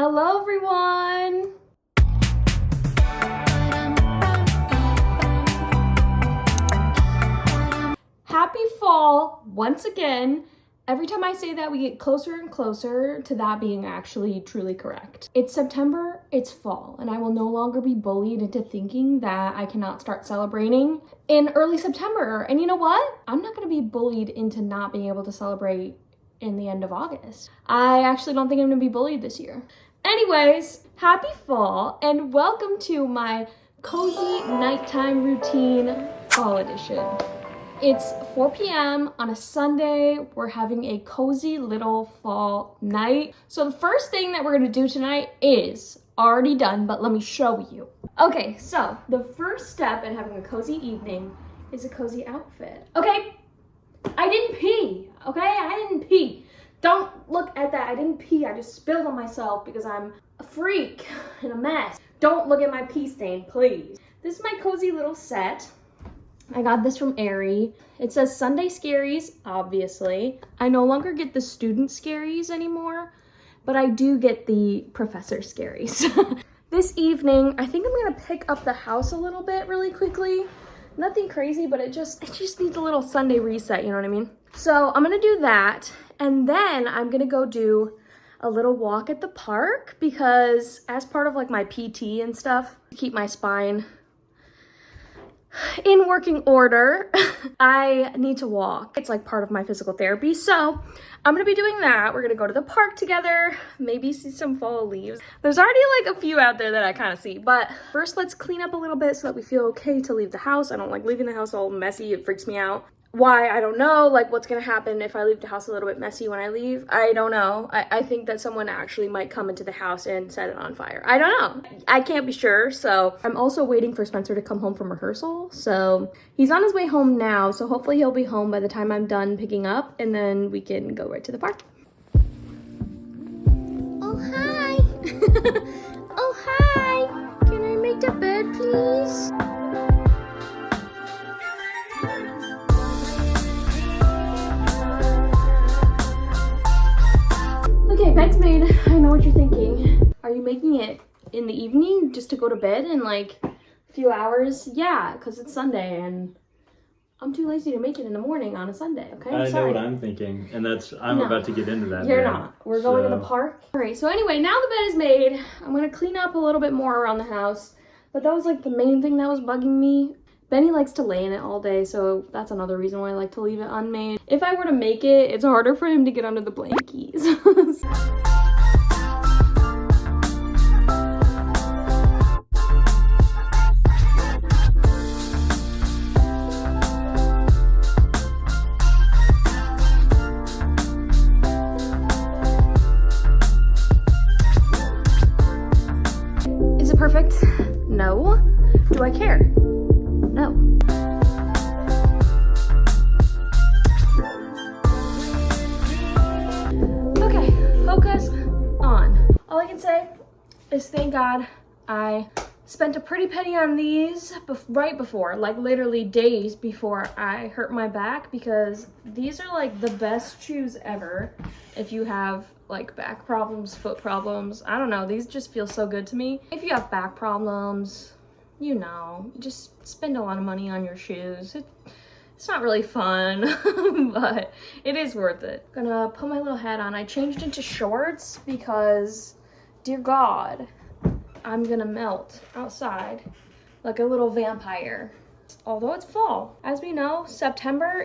Hello everyone! Happy fall once again. Every time I say that, we get closer and closer to that being actually truly correct. It's September, it's fall, and I will no longer be bullied into thinking that I cannot start celebrating in early September. And you know what? I'm not gonna be bullied into not being able to celebrate in the end of August. I actually don't think I'm gonna be bullied this year. Anyways, happy fall and welcome to my cozy nighttime routine fall edition. It's 4 p.m. on a Sunday. We're having a cozy little fall night. So the first thing that we're gonna do tonight is already done, but let me show you. Okay, so the first step in having a cozy evening is a cozy outfit. Okay, I didn't pee, okay? I didn't pee. Don't look at that, I didn't pee, I just spilled on myself because I'm a freak and a mess. Don't look at my pee stain, please. This is my cozy little set. I got this from Aerie. It says Sunday Scaries, obviously. I no longer get the student scaries anymore, but I do get the professor scaries. This evening, I think I'm gonna pick up the house a little bit really quickly. Nothing crazy, but it just needs a little Sunday reset, you know what I mean? So I'm gonna do that, and then I'm gonna go do a little walk at the park because as part of like my PT and stuff, to keep my spine in working order, I need to walk. It's like part of my physical therapy. So I'm gonna be doing that. We're gonna go to the park together, maybe see some fall leaves. There's already like a few out there that I kind of see, but first let's clean up a little bit so that we feel okay to leave the house. I don't like leaving the house all messy. It freaks me out. Why? I don't know. Like, what's gonna happen if I leave the house a little bit messy when I leave? I don't know. I think that someone actually might come into the house and set it on fire. I don't know. I can't be sure. So I'm also waiting for Spencer to come home from rehearsal. So he's on his way home now. So hopefully he'll be home by the time I'm done picking up, and then we can go right to the park. Oh, hi. Oh, hi. Can I make the bed, please? Okay, bed's made. I know what you're thinking. Are you making it in the evening just to go to bed in like a few hours? Yeah, because it's Sunday and I'm too lazy to make it in the morning on a Sunday, okay? I know what I'm thinking, and I'm about to get into that. You're not. We're going to the park. All right, so anyway, now the bed is made. I'm going to clean up a little bit more around the house, but that was like the main thing that was bugging me. Benny likes to lay in it all day, so that's another reason why I like to leave it unmade. If I were to make it, it's harder for him to get under the blankies. Is it perfect? No. Do I care? No. Okay, focus on. All I can say is thank God I spent a pretty penny on these right before, like literally days before I hurt my back, because these are like the best shoes ever if you have like back problems, foot problems. I don't know, these just feel so good to me. If you have back problems, you know, you just spend a lot of money on your shoes. It's not really fun, but it is worth it. Gonna put my little hat on. I changed into shorts because, dear God, I'm gonna melt outside like a little vampire. Although it's fall. As we know, September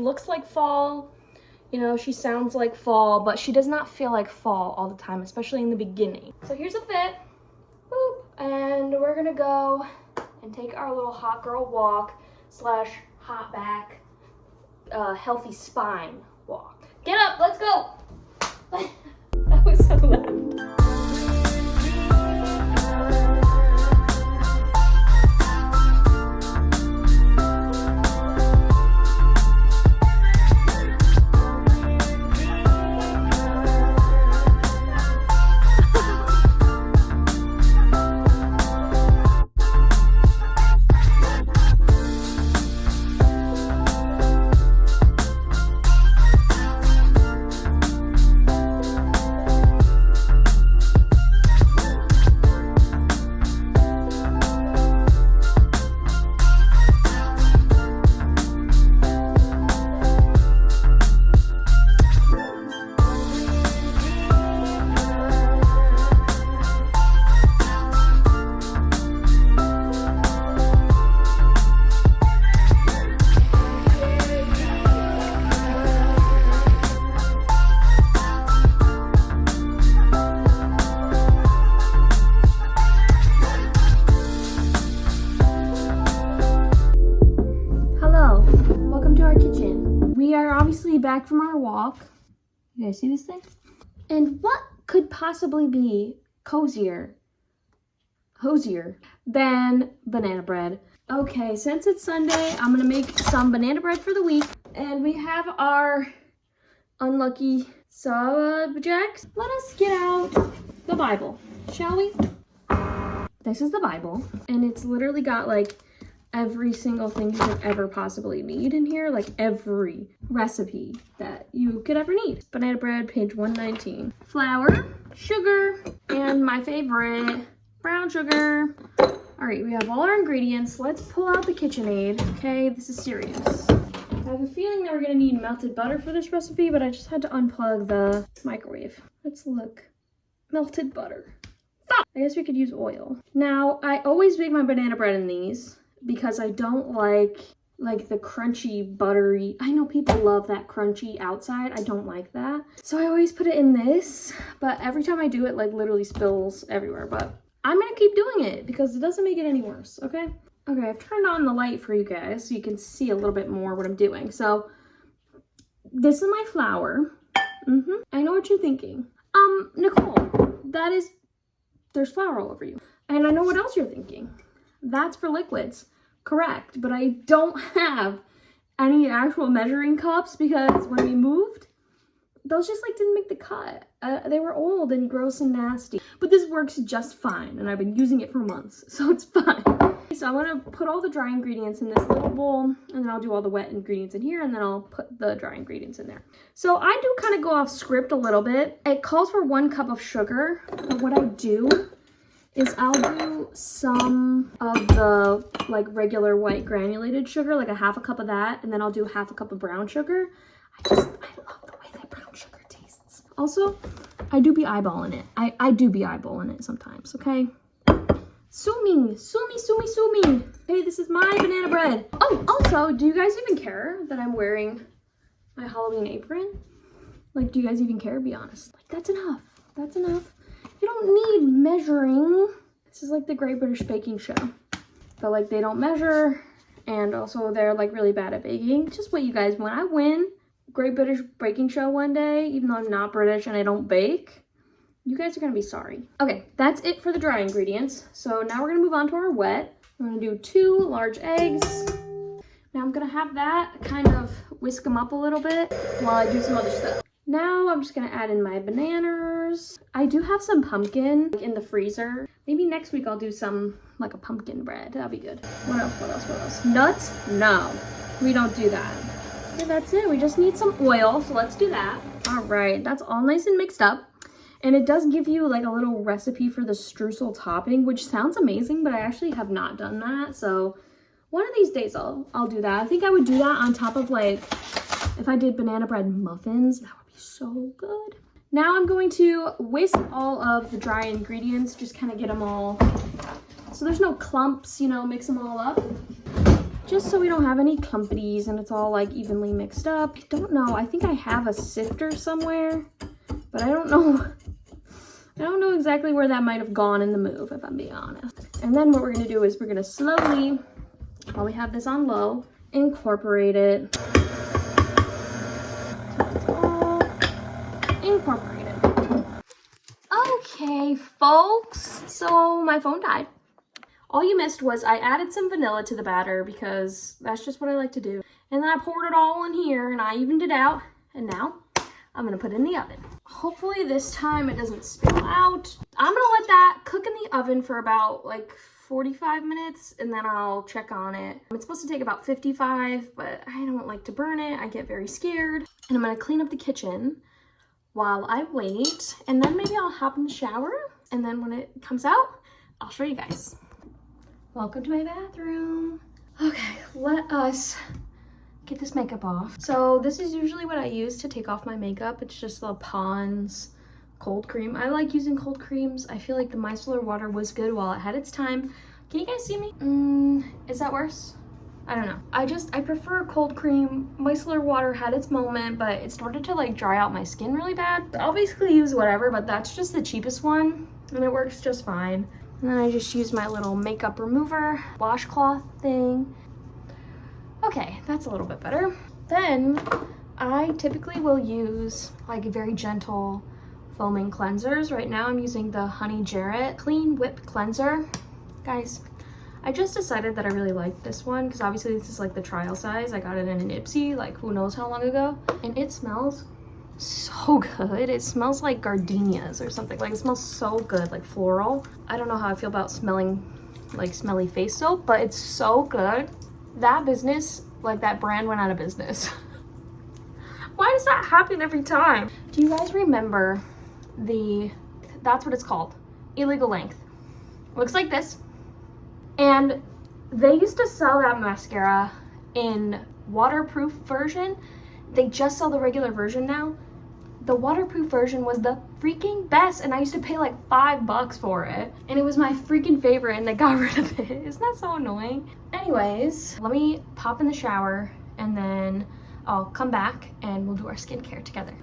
looks like fall. You know, she sounds like fall, but she does not feel like fall all the time, especially in the beginning. So here's a fit. Boop. And we're gonna go and take our little hot girl walk / hot back, healthy spine walk. Get up, let's go. That was so loud. back from our walk. You guys see this thing? And what could possibly be hosier than banana bread? Okay, since it's Sunday, I'm gonna make some banana bread for the week. And we have our unlucky subjects. Let us get out the Bible, shall we? This is the Bible, and it's literally got like every single thing you could ever possibly need in here, like every recipe that you could ever need. Banana bread, page 119. Flour, sugar, and my favorite, brown sugar. All right, we have all our ingredients. Let's pull out the KitchenAid. Okay, this is serious. I have a feeling that we're gonna need melted butter for this recipe, but I just had to unplug the microwave. Let's look. Melted butter. I guess we could use oil. Now, I always make my banana bread in these because I don't like the crunchy, buttery. I know people love that crunchy outside. I don't like that. So I always put it in this, but every time I do it, like literally spills everywhere. But I'm gonna keep doing it because it doesn't make it any worse, okay? Okay, I've turned on the light for you guys so you can see a little bit more what I'm doing. So this is my flour. I know what you're thinking. Nicole, there's flour all over you. And I know what else you're thinking. That's for liquids. Correct, but I don't have any actual measuring cups because when we moved, those just like didn't make the cut. They were old and gross and nasty. But this works just fine, and I've been using it for months, so it's fine. So I'm gonna put all the dry ingredients in this little bowl, and then I'll do all the wet ingredients in here, and then I'll put the dry ingredients in there. So I do kind of go off script a little bit. It calls for 1 cup of sugar, but what I do is I'll do some of the like regular white granulated sugar, like a half a cup of that, and then I'll do half a cup of brown sugar. I love the way that brown sugar tastes. Also, I do be eyeballing it. I do be eyeballing it sometimes, okay? Sue me. Hey, this is my banana bread. Oh, also, do you guys even care that I'm wearing my Halloween apron? Like, do you guys even care? Be honest. Like, that's enough. That's enough. You don't need measuring. This is like the Great British Baking Show. But like they don't measure, and also they're like really bad at baking. Just what you guys, when I win Great British Baking Show one day, even though I'm not British and I don't bake, you guys are gonna be sorry. Okay, that's it for the dry ingredients. So now we're gonna move on to our wet. We're gonna do 2 large eggs. Now I'm gonna have that kind of whisk them up a little bit while I do some other stuff. Now I'm just gonna add in my bananas. I do have some pumpkin in the freezer. Maybe next week I'll do some, like a pumpkin bread. That'll be good. What else? Nuts? No, we don't do that. Okay, that's it. We just need some oil, so let's do that. All right, that's all nice and mixed up. And it does give you like a little recipe for the streusel topping, which sounds amazing, but I actually have not done that. So one of these days I'll do that. I think I would do that on top of like, if I did banana bread muffins, that would be so good. Now I'm going to whisk all of the dry ingredients, just kind of get them all, so there's no clumps, you know, mix them all up. Just so we don't have any clumpities and it's all like evenly mixed up. I don't know, I think I have a sifter somewhere, but I don't know exactly where that might have gone in the move, if I'm being honest. And then what we're gonna do is we're gonna slowly, while we have this on low, incorporate it. Incorporated. Okay, folks, so my phone died. All you missed was I added some vanilla to the batter because that's just what I like to do. And then I poured it all in here and I evened it out. And now I'm gonna put it in the oven. Hopefully this time it doesn't spill out. I'm gonna let that cook in the oven for about like 45 minutes and then I'll check on it. It's supposed to take about 55, but I don't like to burn it. I get very scared. And I'm gonna clean up the kitchen while I wait, and then maybe I'll hop in the shower, and then when it comes out, I'll show you guys. Welcome to my bathroom. Okay, let us get this makeup off. So this is usually what I use to take off my makeup. It's just the Pond's cold cream. I like using cold creams. I feel like the micellar water was good while it had its time. Can you guys see me? Is that worse? I don't know. I prefer cold cream. Micellar water had its moment, but it started to like dry out my skin really bad. I'll basically use whatever, but that's just the cheapest one and it works just fine. And then I just use my little makeup remover washcloth thing. Okay, that's a little bit better. Then I typically will use like very gentle foaming cleansers. Right now I'm using the Honey Jarrett Clean Whip Cleanser. Guys, I just decided that I really like this one because obviously this is like the trial size. I got it in an Ipsy like who knows how long ago, and it smells so good. It smells like gardenias or something. Like it smells so good, like floral. I don't know how I feel about smelling like smelly face soap, but it's so good. That business, like that brand went out of business. Why does that happen every time? Do you guys remember that's what it's called, illegal length? Looks like this. And they used to sell that mascara in waterproof version. They just sell the regular version now. The waterproof version was the freaking best, and I used to pay like $5 for it, and it was my freaking favorite, and they got rid of it. Isn't that so annoying? Anyways, let me pop in the shower, and then I'll come back and we'll do our skincare together.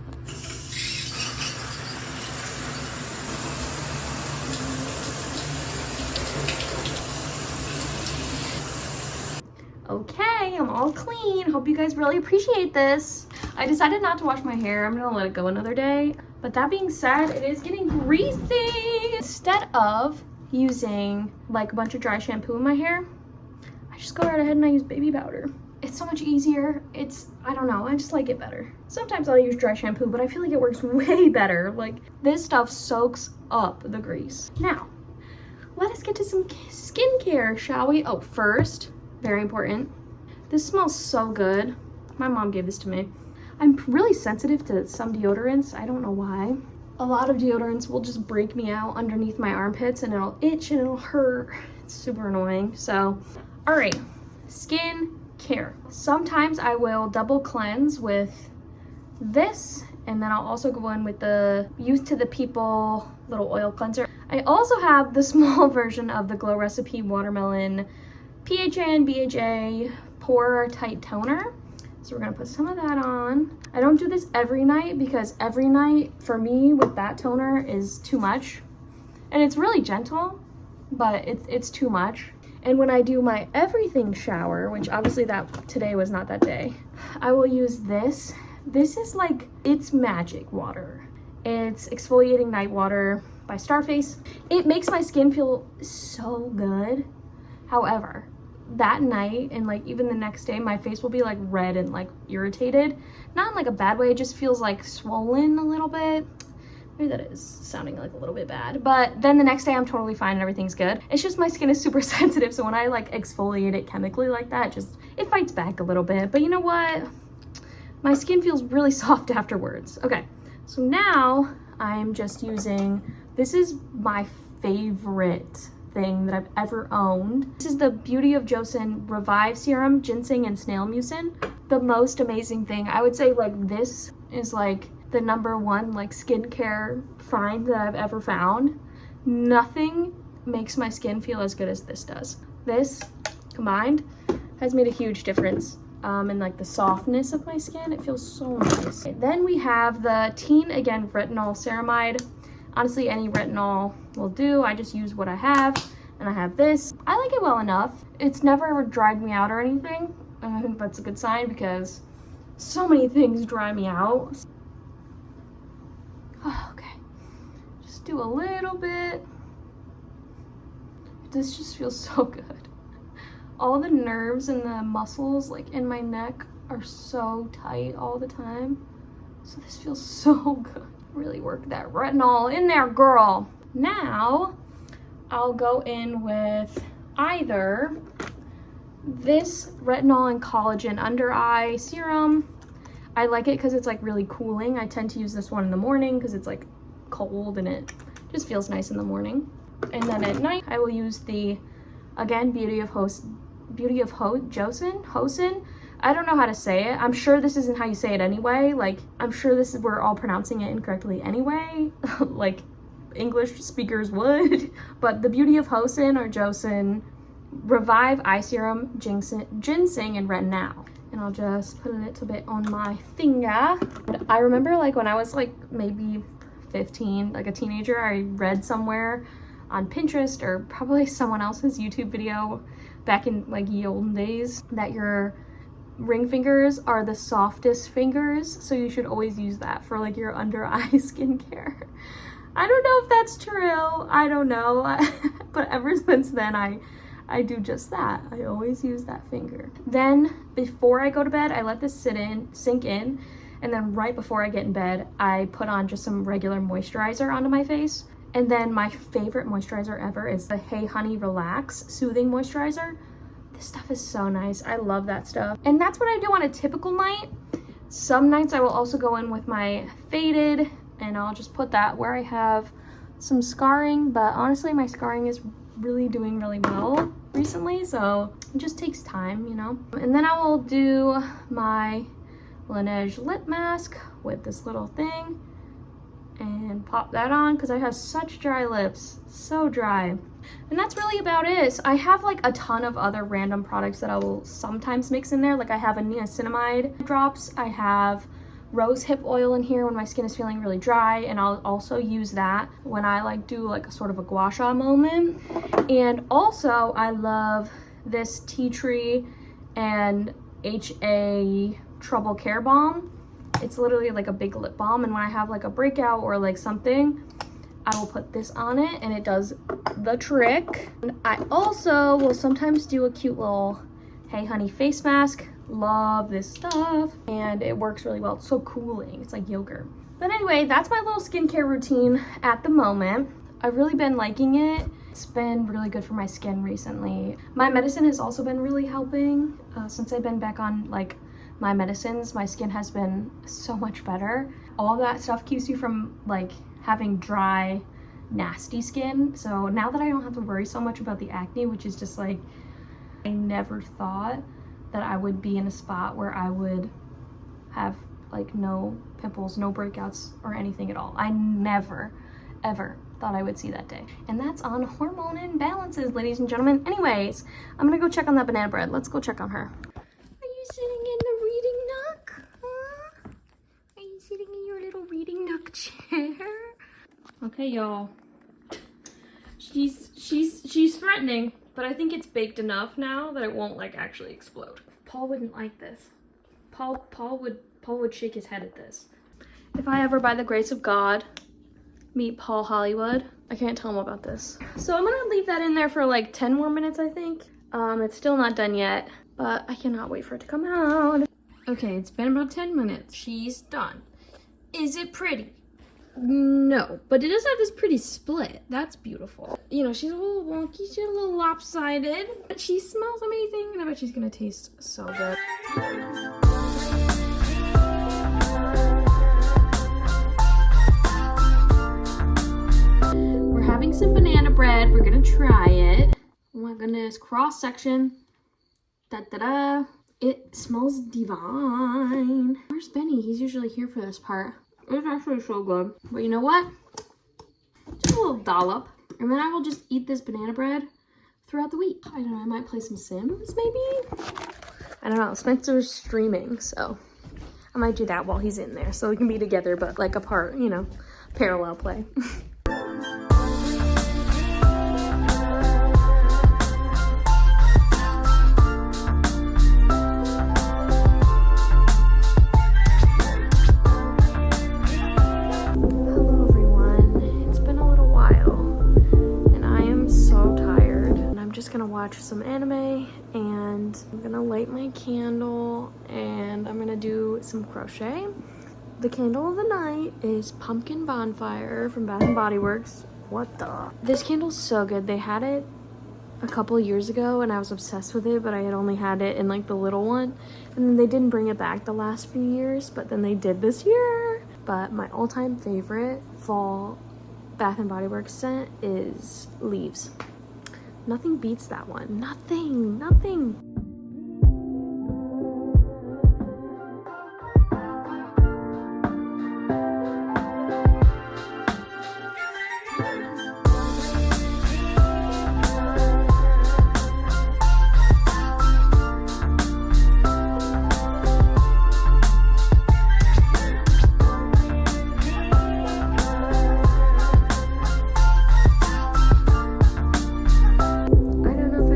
Okay, I'm all clean. Hope you guys really appreciate this. I decided not to wash my hair. I'm gonna let it go another day. But that being said, it is getting greasy. Instead of using like a bunch of dry shampoo in my hair, I just go right ahead and I use baby powder. It's so much easier. I don't know, I just like it better. Sometimes I'll use dry shampoo, but I feel like it works way better. Like this stuff soaks up the grease. Now, let us get to some skincare, shall we? Oh, first, very important. This smells so good. My mom gave this to me. I'm really sensitive to some deodorants. I don't know why. A lot of deodorants will just break me out underneath my armpits and it'll itch and it'll hurt. It's super annoying. So, all right, skin care. Sometimes I will double cleanse with this, and then I'll also go in with the Youth to the People little oil cleanser. I also have the small version of the Glow Recipe Watermelon PHA and BHA Pore Tight Toner. So we're gonna put some of that on. I don't do this every night because every night for me with that toner is too much. And it's really gentle, but it's too much. And when I do my everything shower, which obviously today was not that day, I will use this. This is like, it's magic water. It's exfoliating night water by Starface. It makes my skin feel so good. However, that night and like even the next day, my face will be like red and like irritated. Not in like a bad way, it just feels like swollen a little bit. Maybe that is sounding like a little bit bad, but then the next day I'm totally fine and everything's good. It's just my skin is super sensitive, so when I like exfoliate it chemically like that, it fights back a little bit. But you know what? My skin feels really soft afterwards. Okay, so now I'm just using, this is my favorite thing that I've ever owned. This is the Beauty of Joseon Revive Serum, Ginseng and Snail Mucin. The most amazing thing. I would say like this is like the #1 like skincare find that I've ever found. Nothing makes my skin feel as good as this does. This combined has made a huge difference in like the softness of my skin. It feels so nice. Then we have the Teen Again Retinol Ceramide. Honestly, any retinol will do. I just use what I have, and I have this. I like it well enough. It's never dried me out or anything, and I think that's a good sign because so many things dry me out. Oh, okay, just do a little bit. This just feels so good. All the nerves and the muscles like in my neck are so tight all the time, so this feels so good. Really work that retinol in there, girl. Now I'll go in with either this retinol and collagen under eye serum. I like it because it's like really cooling. I tend to use this one in the morning because it's like cold and it just feels nice in the morning. And then at night I will use the, again, Beauty of Joseon. I don't know how to say it. I'm sure this isn't how you say it anyway. Like, I'm sure we're all pronouncing it incorrectly anyway, like English speakers would. But the Beauty of Joseon Revive Eye Serum, Ginseng, and Retinol. And I'll just put a little bit on my finger. And I remember like when I was like maybe 15, like a teenager, I read somewhere on Pinterest or probably someone else's YouTube video back in like ye olden days that your ring fingers are the softest fingers, so you should always use that for like your under eye skincare. I don't know if that's true. I don't know. But ever since then, I do just that. I always use that finger. Then before I go to bed, I let this sink in. And then right before I get in bed, I put on just some regular moisturizer onto my face. And then my favorite moisturizer ever is the Hey Honey Relax Soothing Moisturizer. This stuff is so nice. I love that stuff. And that's what I do on a typical night. Some nights I will also go in with my Faded, and I'll just put that where I have some scarring, but honestly my scarring is really doing really well recently, so it just takes time, you know. And then I will do my Laneige lip mask with this little thing and pop that on because I have such dry lips, so dry. And that's really about it. So I have like a ton of other random products that I will sometimes mix in there. Like I have a niacinamide drops, I have rose hip oil in here when my skin is feeling really dry, and I'll also use that when I like do like a sort of a gua sha moment. And also I love this tea tree and HA Trouble Care Balm. It's literally like a big lip balm, and when I have like a breakout or like something, I will put this on it and it does the trick. And I also will sometimes do a cute little Hey Honey face mask. Love this stuff, and it works really well. It's so cooling. It's like yogurt. But anyway, that's my little skincare routine at the moment. I've really been liking it. It's been really good for my skin recently. My medicine has also been really helping. Since I've been back on like my medicines, my skin has been so much better. All that stuff keeps you from like having dry, nasty skin. So now that I don't have to worry so much about the acne, which is just like, I never thought that I would be in a spot where I would have like no pimples, no breakouts or anything at all. I never, ever thought I would see that day. And that's on hormone imbalances, ladies and gentlemen. Anyways, I'm gonna go check on that banana bread. Let's go check on her. Are you sitting in the reading nook? Huh? Are you sitting in your little reading nook chair? Okay, y'all. She's threatening. But I think it's baked enough now that it won't like actually explode. Paul wouldn't like this. Paul would shake his head at this. If I ever, by the grace of God, meet Paul Hollywood, I can't tell him about this. So I'm gonna leave that in there for like 10 more minutes, I think. It's still not done yet, but I cannot wait for it to come out. Okay, it's been about 10 minutes. She's done. Is it pretty? No, but it does have this pretty split. That's beautiful. You know, she's a little wonky, she's a little lopsided, but she smells amazing, and I bet she's gonna taste so good. We're having some banana bread. We're gonna try it. Oh my goodness, cross section. Da-da-da. It smells divine. Where's Benny? He's usually here for this part. It's actually so good. But you know what? Just a little dollop. And then I will just eat this banana bread throughout the week. I don't know, I might play some Sims maybe? I don't know, Spencer's streaming, so I might do that while he's in there. So we can be together, but like apart, you know, parallel play. Watch some anime, and I'm gonna light my candle, and I'm gonna do some crochet. The candle of the night is Pumpkin Bonfire from Bath & Body Works. What the? This candle's so good. They had it a couple years ago and I was obsessed with it, but I had only had it in like the little one, and then they didn't bring it back the last few years, but then they did this year. But my all-time favorite fall Bath & Body Works scent is Leaves. Nothing beats that one. Nothing.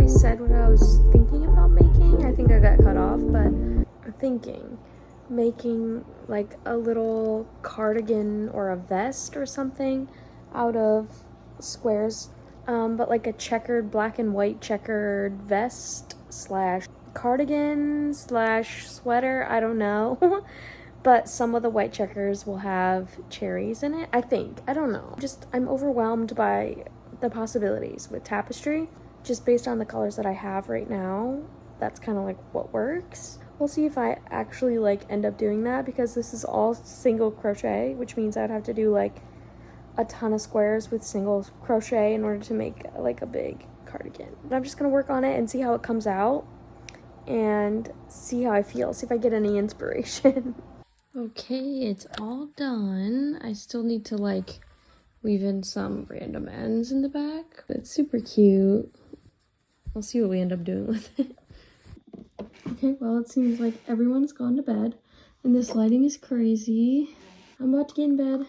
Said what I was thinking about thinking making like a little cardigan or a vest or something out of squares, but like a checkered, black and white checkered vest slash cardigan slash sweater, I don't know. But some of the white checkers will have cherries in it, I think. I don't know. I'm overwhelmed by the possibilities with tapestry, just based on the colors that I have right now. That's kind of like what works. We'll see if I actually like end up doing that, because this is all single crochet, which means I'd have to do like a ton of squares with single crochet in order to make like a big cardigan. But I'm just gonna work on it and see how it comes out and see how I feel, see if I get any inspiration. Okay, it's all done. I still need to like weave in some random ends in the back. It's super cute. We'll see what we end up doing with it. Okay, well, it seems like everyone's gone to bed and this lighting is crazy. I'm about to get in bed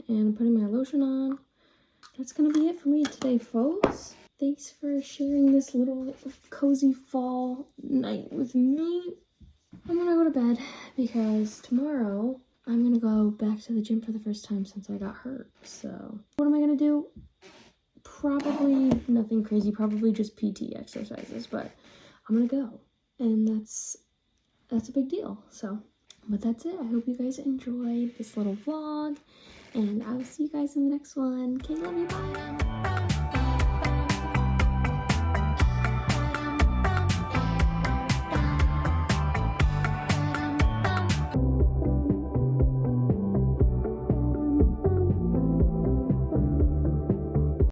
and I'm putting my lotion on. That's gonna be it for me today, folks. Thanks for sharing this little cozy fall night with me. I'm gonna go to bed because tomorrow I'm gonna go back to the gym for the first time since I got hurt. So what am I gonna do? Probably nothing crazy, probably just PT exercises, but I'm gonna go. And that's a big deal. So, but that's it. I hope you guys enjoyed this little vlog, and I will see you guys in the next one. Okay, love you, bye.